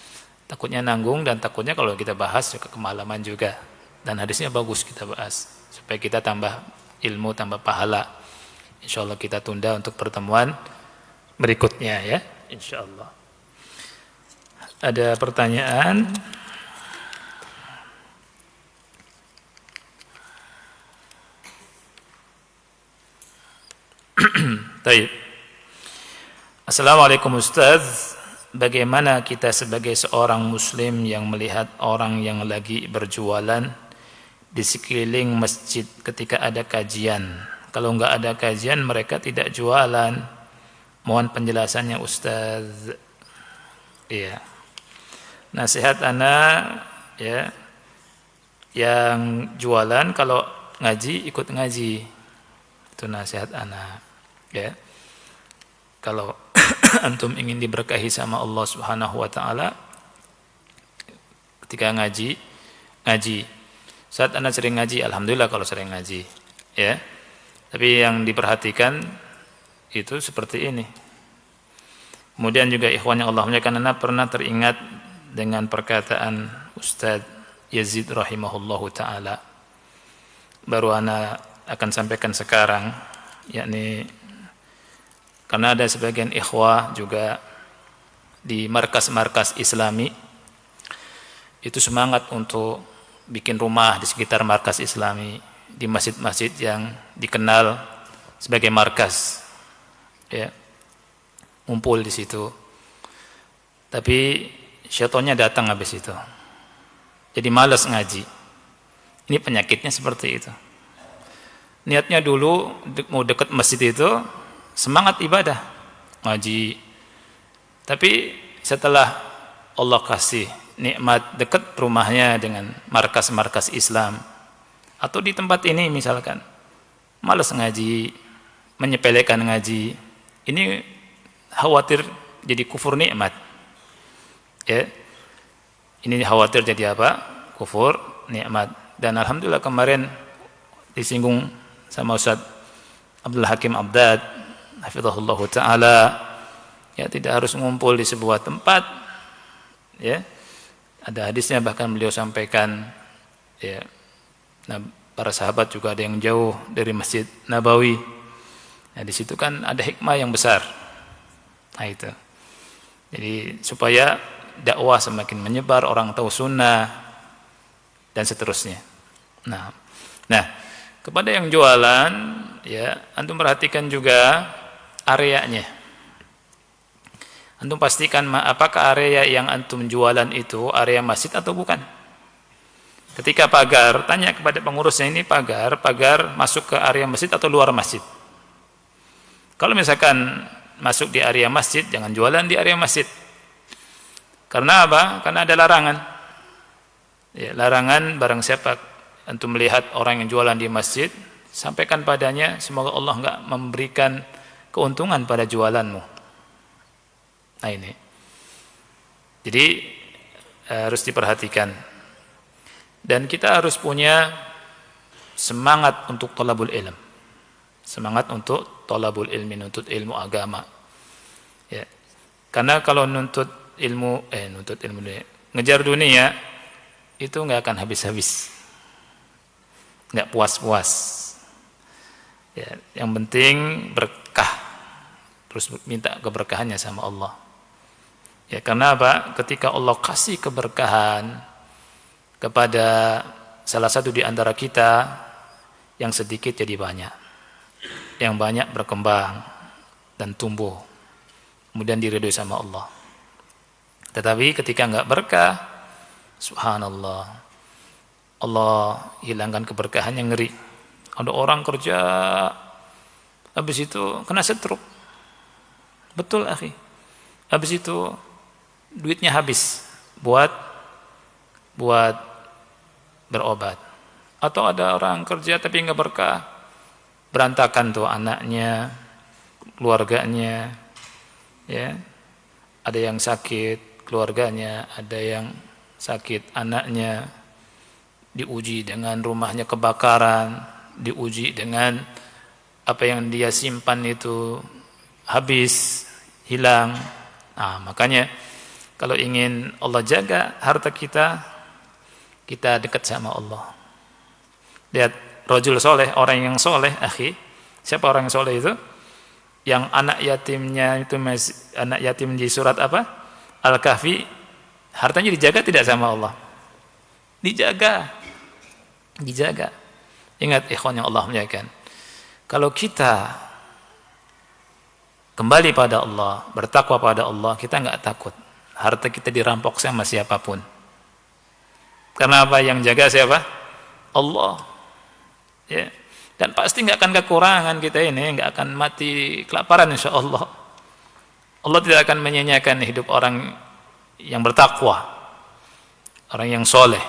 takutnya nanggung dan takutnya kalau kita bahas juga kemalaman juga. Dan hadisnya bagus kita bahas supaya kita tambah ilmu, tambah pahala. InsyaAllah kita tunda untuk pertemuan berikutnya, ya, InsyaAllah. Ada pertanyaan? Baik. Assalamualaikum Ustaz. Bagaimana kita sebagai seorang muslim yang melihat orang yang lagi berjualan di sekeliling masjid ketika ada kajian? Kalau enggak ada kajian mereka tidak jualan. Mohon penjelasannya Ustaz. Iya. Nasihat anak, ya, yang jualan kalau ngaji ikut ngaji. Itu nasihat anak, ya. Kalau antum ingin diberkahi sama Allah Subhanahu wa taala ketika ngaji. Saat anak sering ngaji, alhamdulillah kalau sering ngaji, ya. Tapi yang diperhatikan itu seperti ini. Kemudian juga ikhwan yang Allah muliakan, anak pernah teringat dengan perkataan Ustaz Yazid rahimahullahu taala. Baru anak akan sampaikan sekarang, yakni karena ada sebagian ikhwah juga di markas-markas Islami itu semangat untuk bikin rumah di sekitar markas Islami, di masjid-masjid yang dikenal sebagai markas, ya, ngumpul di situ. Tapi syaitannya datang habis itu, jadi malas ngaji. Ini penyakitnya seperti itu. Niatnya dulu mau dekat masjid itu semangat ibadah, ngaji. Tapi setelah Allah kasih nikmat dekat rumahnya dengan markas-markas Islam atau di tempat ini misalkan, malas ngaji, menyepelekan ngaji, ini khawatir jadi kufur nikmat, ya. ini khawatir jadi apa? Kufur nikmat. Dan alhamdulillah kemarin disinggung sama Ustaz Abdul Hakim Abdad hafizahullah taala, ya tidak harus ngumpul di sebuah tempat, ya. Ada hadisnya bahkan beliau sampaikan, ya. Nah, para sahabat juga ada yang jauh dari Masjid Nabawi. Nah, di situ kan ada hikmah yang besar. Nah, itu. Jadi supaya dakwah semakin menyebar, orang tahu sunnah dan seterusnya. Nah, kepada yang jualan, ya, antum perhatikan juga areanya. Antum pastikan apakah area yang antum jualan itu area masjid atau bukan. Ketika pagar, tanya kepada pengurusnya, ini pagar masuk ke area masjid atau luar masjid. Kalau misalkan masuk di area masjid, jangan jualan di area masjid. Karena apa? Karena ada larangan. Ya, larangan barang siapa antum melihat orang yang jualan di masjid, sampaikan padanya, semoga Allah enggak memberikan keuntungan pada jualanmu. Nah ini. Jadi harus diperhatikan. Dan kita harus punya semangat untuk thalabul ilm. Semangat untuk thalabul ilmi, nuntut ilmu agama. Ya. Karena kalau nuntut ilmu ngejar dunia itu enggak akan habis-habis. Enggak puas-puas. Ya, yang penting berkah. Terus minta keberkahannya sama Allah. Ya, karena apa? Ketika Allah kasih keberkahan kepada salah satu di antara kita, yang sedikit jadi banyak. Yang banyak berkembang dan tumbuh. Kemudian diridhoi sama Allah. Tetapi ketika enggak berkah, subhanallah, Allah hilangkan keberkahan yang ngeri. Ada orang kerja, habis itu kena stroke. Betul, akhi. Habis itu duitnya habis buat berobat. Atau ada orang kerja tapi enggak berkah, berantakan tuh anaknya, keluarganya, ya. Ada yang sakit keluarganya, ada yang sakit anaknya, diuji dengan rumahnya kebakaran, diuji dengan apa yang dia simpan itu habis, hilang. Nah, makanya kalau ingin Allah jaga harta kita, kita dekat sama Allah. Lihat rajul soleh, orang yang soleh, akhi. Siapa orang yang soleh itu? Yang anak yatimnya itu anak yatim di surat apa? Al-Kahfi, hartanya dijaga tidak sama Allah? Dijaga. Ingat ikhwan yang Allah muliakan. Kalau kita kembali pada Allah, bertakwa pada Allah, kita enggak takut harta kita dirampok sama siapapun. Karena apa? Yang jaga siapa? Allah. Ya. Dan pasti enggak akan kekurangan kita ini, enggak akan mati kelaparan insyaallah. Allah tidak akan menyanyiakan hidup orang yang bertakwa, orang yang soleh.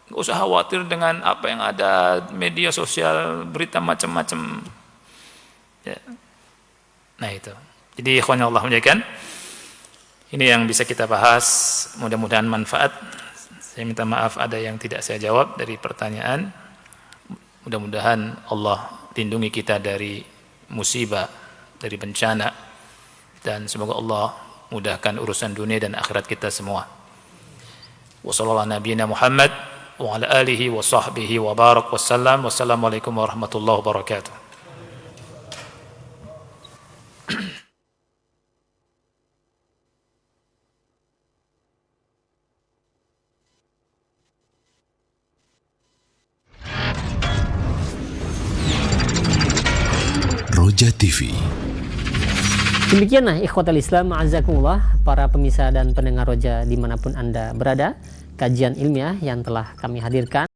Enggak usah khawatir dengan apa yang ada media sosial, berita macam-macam. Ya. Nah itu. Jadi ikhwan Allah muliakan, ini yang bisa kita bahas, mudah-mudahan manfaat. Saya minta maaf ada yang tidak saya jawab dari pertanyaan. Mudah-mudahan Allah lindungi kita dari musibah, dari bencana, dan semoga Allah mudahkan urusan dunia dan akhirat kita semua. Wa sallallahu nabiyana Muhammad wa ala alihi wa sahbihi wa barak wassalam. Wassalamualaikum warahmatullahi wabarakatuh. Roja TV. Demikianlah ikhwatal Islam ma'azakumullah, para pemirsa dan pendengar Roja dimanapun Anda berada, kajian ilmiah yang telah kami hadirkan.